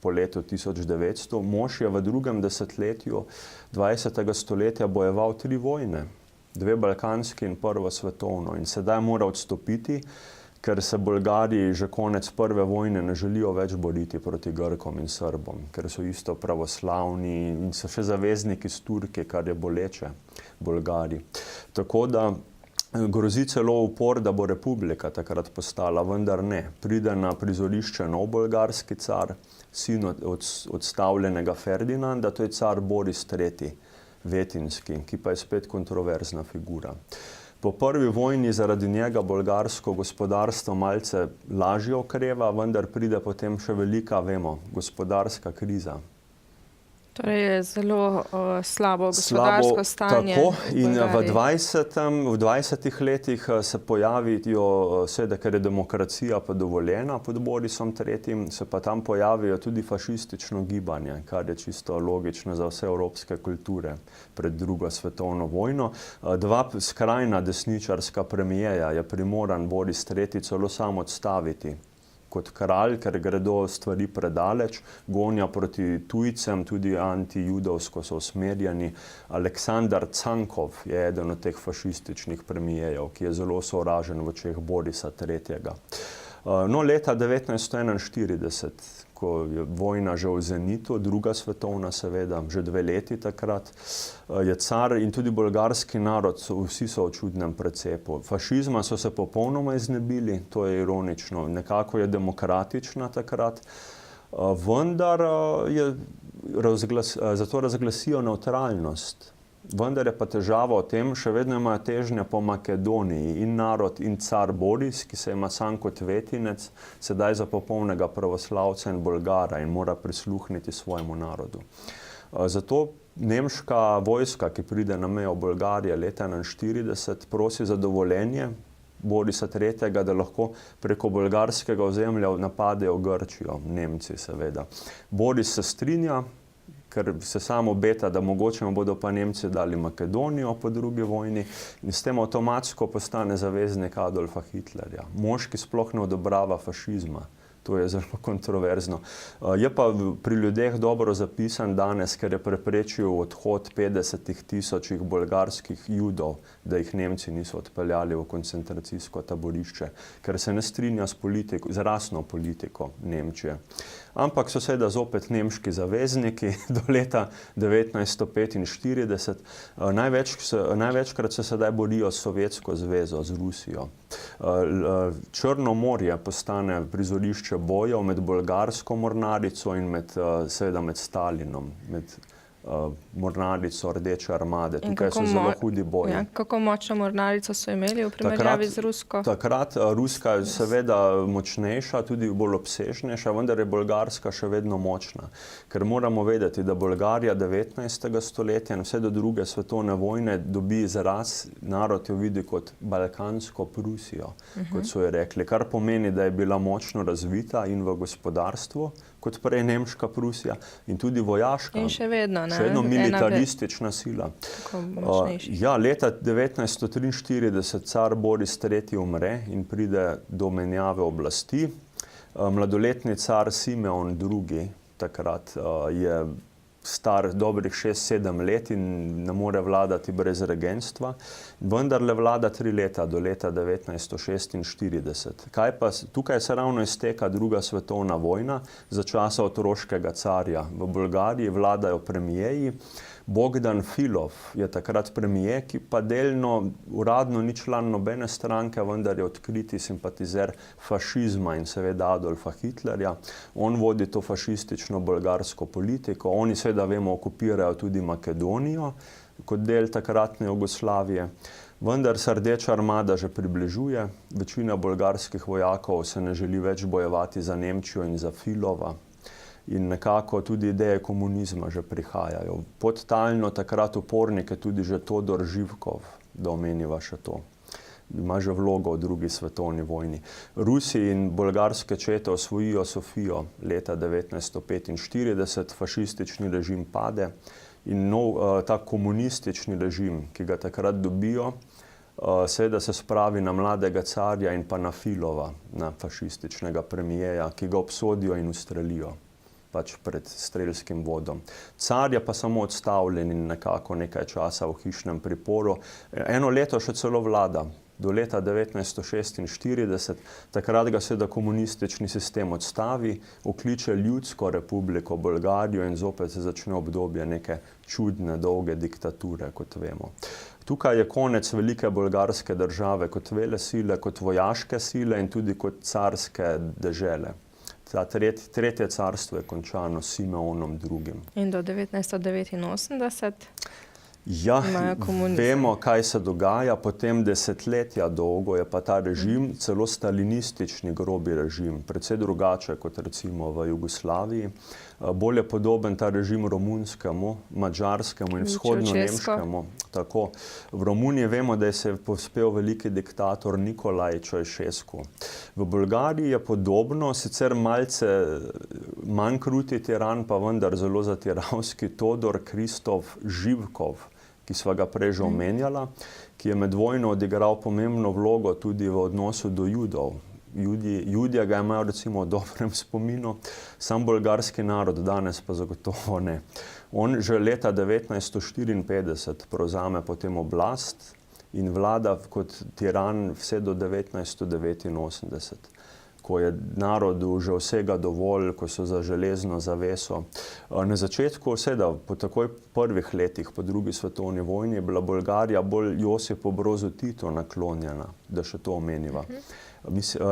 po letu 1900, mož je v drugem desetletju 20. stoletja bojeval 3 vojne. 2 balkanski in prvo svetovno. In sedaj mora odstopiti, ker se Bolgariji že konec prve vojne ne želijo več boriti proti Grkom in Srbom, ker so isto pravoslavni in so še zavezniki s Turki, kar je boleče Bolgariji. Tako da grozi celo upor, da bo republika takrat postala, vendar ne. Pride na prizorišče nov bolgarski car, sin odstavljenega Ferdinanda, to je car Boris III. Vetinski, ki pa je spet kontroverzna figura. Po prvi vojni zaradi njega bolgarsko gospodarstvo malce lažje okreva, vendar pride potem še velika, vemo, gospodarska kriza. Torej je zelo slabo gospodarsko stanje. Tako, in v 20 letih se pojavijo, seveda, ker je demokracija pa dovoljena pod Borisom III, se pa tam pojavijo tudi fašistično gibanje, kar je čisto logično za vse evropske kulture pred drugo svetovno vojno. 2 skrajna desničarska premijeja je primoran Boris III celo sam odstaviti kot kralj, ker gredo stvari predaleč, gonja proti tujcem, tudi antijudovsko so usmerjeni. Aleksandar Cankov je eden od teh fašističnih premijejev, ki je zelo sovražen v očeh Borisa III. No, leta 1941, ko je vojna že v zenitu, druga svetovna seveda, že 2 leti takrat, je car in tudi bolgarski narod, vsi so v čudnem precepu. Fašizma so se popolnoma iznebili, to je ironično, nekako je demokratična takrat, vendar zato razglasijo nevtralnost. Vendar je pa težava v tem, še vedno imajo težnje po Makedoniji in narod in car Boris, ki se ima sam kot vetinec, sedaj za popolnega pravoslavca in Bolgara in mora prisluhniti svojemu narodu. Zato nemška vojska, ki pride na mejo Bolgarije leta 1941, prosi za dovoljenje Borisa III., da lahko preko bolgarskega ozemlja napadejo Grčijo, Nemci seveda. Boris se strinja, ker se sam obeta, da mogoče mu bodo pa Nemci dali Makedonijo po drugi vojni in s tem avtomatsko postane zaveznik Adolfa Hitlerja. Mož, ki sploh ne odobrava fašizma. To je zelo kontroverzno. Je pa pri ljudeh dobro zapisan danes, ker je preprečil odhod 50.000 bolgarskih Judov, da jih Nemci niso odpeljali v koncentracijsko taborišče, ker se ne strinja z rasno politiko Nemčije. Ampak so seveda zopet nemški zavezniki do leta 1945. Največkrat se sedaj borijo s Sovjetsko zvezo, z Rusijo. Črno morje postane prizorišče bojev med bolgarsko mornarico in seveda med Stalinom, med mornarico Rdeče armade. Tukaj so zelo hudi boji. Kako močno mornarico so imeli v primerjavi z rusko? Takrat ruska je seveda močnejša, tudi bolj obsežnejša, vendar je bolgarska še vedno močna. Ker moramo vedeti, da Bolgarija 19. stoletja in vse do druge svetovne vojne dobi izraz, narod jo vidi kot balkansko Prusijo, kot so jo rekli, kar pomeni, da je bila močno razvita in v gospodarstvu, kot prej nemška Prusija, in tudi vojaška. In še vedno, ne? Še vedno militaristična sila. Leta 1943 car Boris III. Umre in pride do menjave oblasti. Mladoletni car Simeon II. Takrat je star dobrih 6-7 let in ne more vladati brez regentstva, vendar le vlada 3 leta, do leta 1946. Tukaj se ravno izteka druga svetovna vojna za časa otroškega carja. V Bolgariji vladajo premijeji. Bogdan Filov je takrat premijer, ki pa delno uradno ni član nobene stranke, vendar je odkriti simpatizer fašizma in seveda Adolfa Hitlerja. On vodi to fašistično bolgarsko politiko. Oni seveda, vemo, okupirajo tudi Makedonijo kot del takratne Jugoslavije. Vendar se Rdeča armada že približuje. Večina bolgarskih vojakov se ne želi več bojevati za Nemčijo in za Filova. In nekako tudi ideje komunizma že prihajajo. Podtalno takrat upornike tudi že Todor Živkov, da omeniva še to. Ima že vlogo v drugi svetovni vojni. Rusi in bolgarske čete osvojijo Sofijo leta 1945, fašistični režim pade in ta komunistični režim, ki ga takrat dobijo, seveda se spravi na mladega carja in pa na Filova, na fašističnega premijeja, ki ga obsodijo in ustrelijo pač pred strelskim vodom. Car je pa samo odstavljen in nekako nekaj časa v hišnem priporu. 1 leto še celo vlada, do leta 1946, takrat ga seveda komunistični sistem odstavi, vkliče Ljudsko republiko Bolgarijo in zopet se začne obdobje neke čudne, dolge diktature, kot vemo. Tukaj je konec velike bolgarske države kot velesile, kot vojaške sile in tudi kot carske dežele. Tretje carstvo je končano s Simeonom II. In do 1989? Ja, vemo, kaj se dogaja. Potem desetletja dolgo je pa ta režim, celo stalinistični grobi režim, precej drugače kot recimo v Jugoslaviji. Bolj je podoben ta režim romunskemu, madžarskemu in vzhodno-nemškemu. Tako. V Romuniji vemo, da se je povzpel veliki diktator Nikolaj Čaušesku. V Bolgariji je podobno, sicer malce manj kruti tiran, pa vendar zelo zatiralski Todor Kristof Živkov, ki sva ga prej že omenjala, ki je med vojno odigral pomembno vlogo tudi v odnosu do Judov. Judje ga imajo recimo v dobrem spominu, sam bolgarski narod danes pa zagotovo ne. On že leta 1954 prevzame potem oblast in vlada kot tiran vse do 1989, ko je narodu že vsega dovolj, ko so za železno zaveso. Na začetku, seveda, po takoj prvih letih, po drugi svetovni vojni, je bila Bolgarija bolj Josipu Brozu Titu naklonjena, da še to omeniva.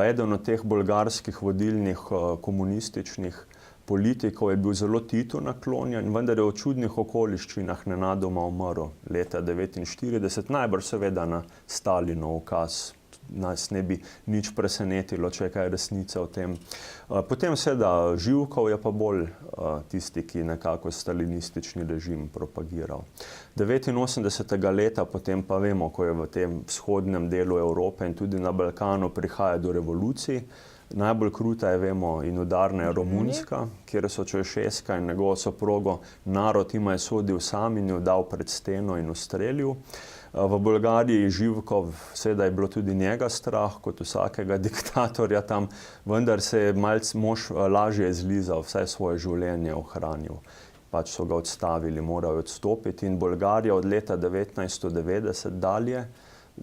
Eden od teh bolgarskih vodilnih komunističnih politikov je bil zelo Titu naklonjen, vendar je v čudnih okoliščinah nenadoma umrl leta 1949, najbrž seveda na Stalinov ukaz. Nas ne bi nič presenetilo, če je kaj resnice o tem. Potem seveda Živkov je pa bolj tisti, ki nekako stalinistični režim propagiral. 89. leta potem pa vemo, ko je v tem vzhodnem delu Evrope in tudi na Balkanu prihaja do revolucij. Najbolj kruta je, vemo, in udarna je Romunska, kjer so Čaušesku in njegovo soprogo narod jima je sodil sam in jo dal pred steno in ustrelil. V Bolgariji Živkov, seveda je bilo tudi njega strah, kot vsakega diktatorja tam, vendar se je malce mož lažje izlizal, vsaj svoje življenje ohranil. Pač so ga odstavili, moral odstopiti in Bolgarija od leta 1990 dalje,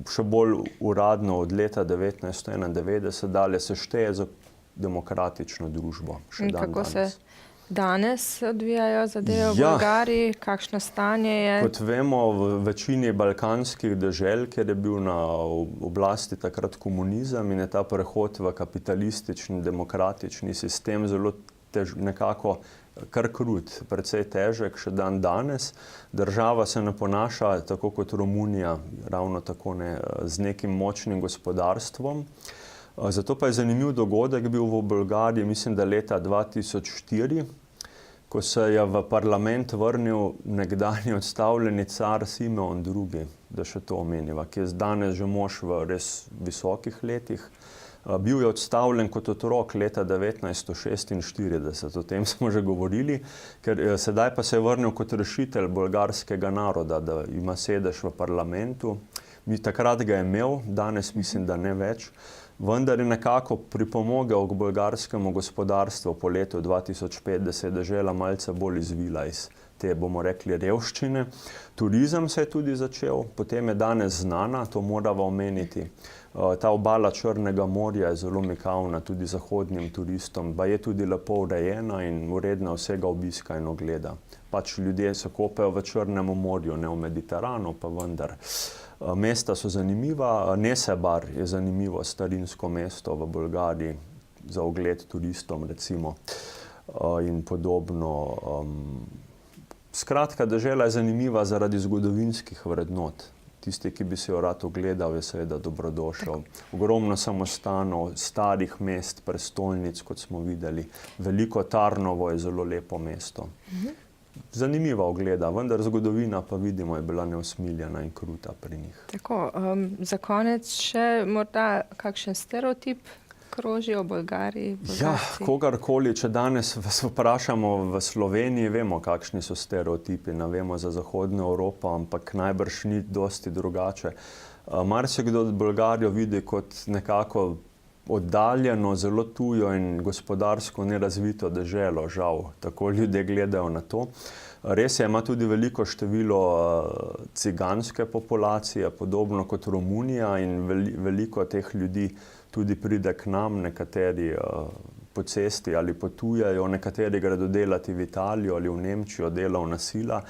še bolj uradno od leta 1991 dalje se šteje za demokratično družbo. Še dan Kako danes. se danes odvijajo zadeve v Bolgariji? Kakšno stanje je? Kot vemo, v večini balkanskih dežel, kjer je bil na oblasti takrat komunizem in je ta prehod v kapitalistični, demokratični sistem zelo nekako kar krut, precej težek še dan danes. Država se ne ponaša tako kot Romunija, ravno tako ne, z nekim močnim gospodarstvom. Zato pa je zanimiv dogodek bil v Bolgariji, mislim, da leta 2004, ko se je v parlament vrnil nekdanji odstavljeni car Simeon II, da še to omeniva, ki je danes že mož v res visokih letih. Bil je odstavljen kot otrok leta 1946, o tem smo že govorili, ker sedaj pa se je vrnil kot rešitelj bolgarskega naroda, da ima sedež v parlamentu. Takrat ga je imel, danes mislim, da ne več, vendar je nekako pripomogel k bolgarskemu gospodarstvu po letu 2005, da se je dežela malce bolj izvila iz te, bomo rekli, revščine. Turizem se je tudi začel, potem je danes znana, to moramo omeniti. Ta obala Črnega morja je zelo mikavna tudi zahodnim turistom, pa je tudi lepo urejena in uredna vsega obiska in ogleda. Pač ljudje se kopajo v Črnem morju, ne v Mediteranu, pa vendar. Mesta so zanimiva, Nesebar je zanimivo starinsko mesto v Bolgariji za ogled turistom recimo in podobno. Skratka, dežela je zanimiva zaradi zgodovinskih vrednot. Tisti, ki bi se jo rad ogledal, je seveda dobrodošel. Ogromno samostanov, starih mest, prestolnic, kot smo videli. Veliko Tarnovo je zelo lepo mesto. Zanimiva ogleda, vendar zgodovina pa vidimo je bila neusmiljena in kruta pri njih. Tako, za konec še morda kakšen stereotip kroži o Bolgariji? Ja, kogarkoli, če danes vas vprašamo v Sloveniji, vemo, kakšni so stereotipi, ne vemo za zahodno Evropo, ampak najbrž ni dosti drugače. Marsikdo Bolgarijo vidi kot nekako oddaljeno, zelo tujo in gospodarsko nerazvito deželo, žal. Tako ljudje gledajo na to. Res je, ima tudi veliko število ciganske populacije, podobno kot Romunija in veliko teh ljudi tudi pride k nam, nekateri po cesti ali potujejo, nekateri gredo delati v Italijo ali v Nemčijo, delovna sila.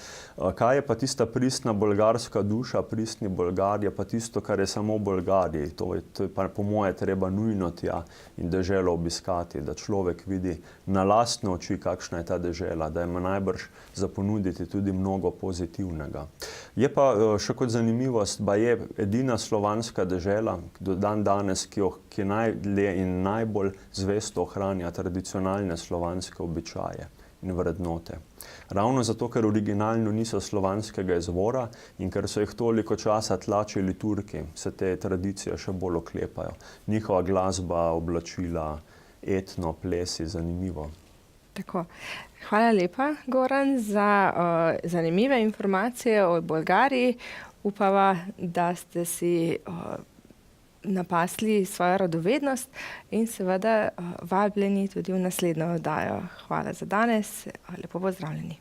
Kaj je pa tista pristna bolgarska duša, pristni Bolgar, je pa tisto, kar je samo v Bolgariji. To je pa po moje treba nujno tja in deželo obiskati, da človek vidi na lastne oči, kakšna je ta dežela, da ima najbrž za ponuditi tudi mnogo pozitivnega. Je pa še kot zanimivost, da je edina slovanska dežela do dan danes, ki najdlje in najbolj zvesto ohranja tradicionalne slovanske običaje in vrednote. Ravno zato, ker originalno niso slovanskega izvora in ker so jih toliko časa tlačili Turki, se te tradicije še bolj oklepajo. Njihova glasba, oblačila, etno, plesi, zanimivo. Tako. Hvala lepa, Goran, za zanimive informacije o Bolgariji. Upava, da ste si napasli svojo radovednost in seveda vabljeni tudi v naslednjo oddajo. Hvala za danes. Lepo pozdravljeni.